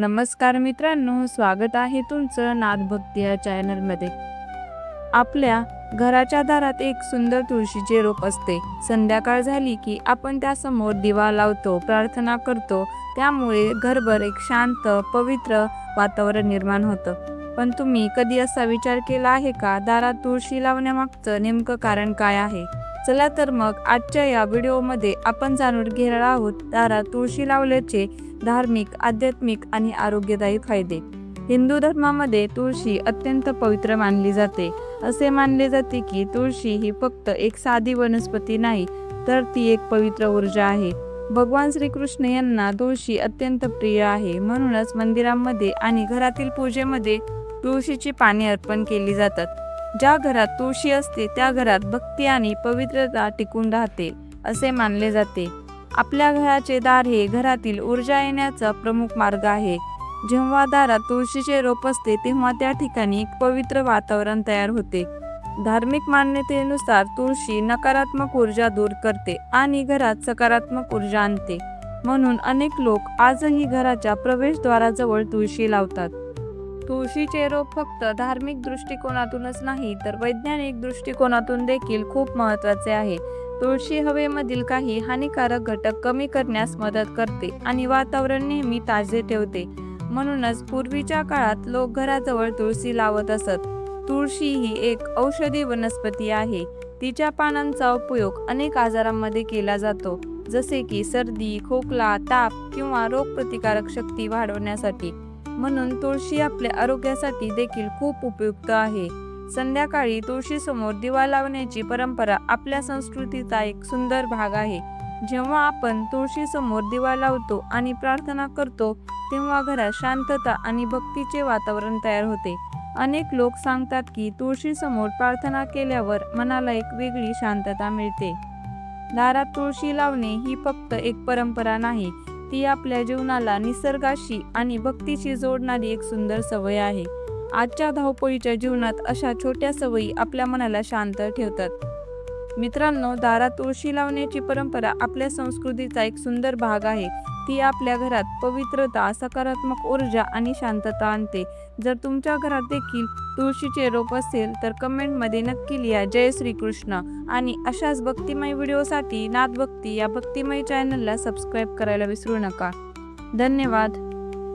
नमस्कार मित्रांनो, स्वागत आहे तुमचं नादभक्ती या चॅनलमध्ये। आपल्या घराच्या दारात एक सुंदर तुळशीचे रोप असते। संध्याकाळ झाली की आपण त्यासमोर दिवा लावतो, प्रार्थना करतो, त्यामुळे घरभर एक शांत पवित्र वातावरण निर्माण होतं। पण तुम्ही कधी असा विचार केला आहे का, दारात तुळशी लावण्यामागचं नेमकं कारण काय आहे? चला तर मग आजच्या या व्हिडिओमध्ये आपण जाणून घेणार आहोत दारात तुळशी लावल्याचे धार्मिक, आध्यात्मिक आणि आरोग्यदायी फायदे। हिंदू धर्मामध्ये तुळशी अत्यंत पवित्र मानली जाते। असे मानले जाते की तुळशी ही फक्त एक साधी वनस्पती नाही, तर ती एक पवित्र ऊर्जा आहे। भगवान श्रीकृष्ण यांना तुळशी अत्यंत प्रिय आहे, म्हणूनच मंदिरांमध्ये आणि घरातील पूजेमध्ये तुळशीची पाने अर्पण केली जातात। ज्या घरात तुळशी असते त्या घरात भक्ती आणि पवित्रता टिकून राहते असे मानले जाते। आपल्या घराचे दार हे घरातील ऊर्जा येण्याचा प्रमुख मार्ग आहे। जेव्हा दारात तुळशीचे रोप असते तेव्हा त्या ठिकाणी एक पवित्र वातावरण तयार होते। धार्मिक मान्यतेनुसार तुळशी नकारात्मक ऊर्जा दूर करते आणि घरात सकारात्मक ऊर्जा आणते, म्हणून अनेक लोक आजही घराच्या प्रवेशद्वाराजवळ तुळशी लावतात। तुळशीचे रोप फक्त धार्मिक दृष्टिकोनातूनच नाही तर वैज्ञानिक दृष्टिकोनातून देखील खूप महत्त्वाचे आहे। तुळशी हवेमधील काही हानिकारक घटक कमी करण्यास मदत करते आणि वातावरण नेहमी ताजे ठेवते, म्हणूनच पूर्वीच्या काळात लोक घराजवळ तुळशी लावत असत। तुळशी ही एक औषधी वनस्पती आहे। तिच्या पानांचा उपयोग अनेक आजारांमध्ये केला जातो, जसे की सर्दी, खोकला, ताप किंवा रोगप्रतिकारक शक्ती वाढवण्यासाठी। म्हणून तुळशी आपल्या आरोग्यासाठी देखील खूप उपयुक्त आहे। संध्याकाळी तुळशीसमोर दिवा लावण्याची परंपरा आपल्या संस्कृतीचा एक सुंदर भाग आहे। जेव्हा आपण तुळशीसमोर दिवा लावतो आणि प्रार्थना करतो तेव्हा घरात शांतता आणि भक्तीचे वातावरण तयार होते। अनेक लोक सांगतात की तुळशीसमोर प्रार्थना केल्यावर मनाला एक वेगळी शांतता मिळते। दारात तुळशी लावणे ही फक्त एक परंपरा नाही, ती आपल्या जीवनाला निसर्गाशी आणि भक्तीशी जोडणारी एक सुंदर सवय आहे। आजच्या धावपळीच्या जीवनात अशा छोट्या सवयी आपल्या मनाला शांत ठेवतात। मित्रांनो, दारात तुळशी लावण्याची परंपरा आपल्या संस्कृतीचा एक सुंदर भाग आहे। ती आपल्या घरात पवित्रता, सकारात्मक ऊर्जा आणि शांतता आणते। जर तुमच्या घरात देखील तुळशीचे रोप असेल तर कमेंटमध्ये नक्की लिहा जय श्रीकृष्ण। आणि अशाच भक्तिमय व्हिडिओसाठी नादभक्ती या भक्तिमय चॅनलला सबस्क्राईब करायला विसरू नका। धन्यवाद।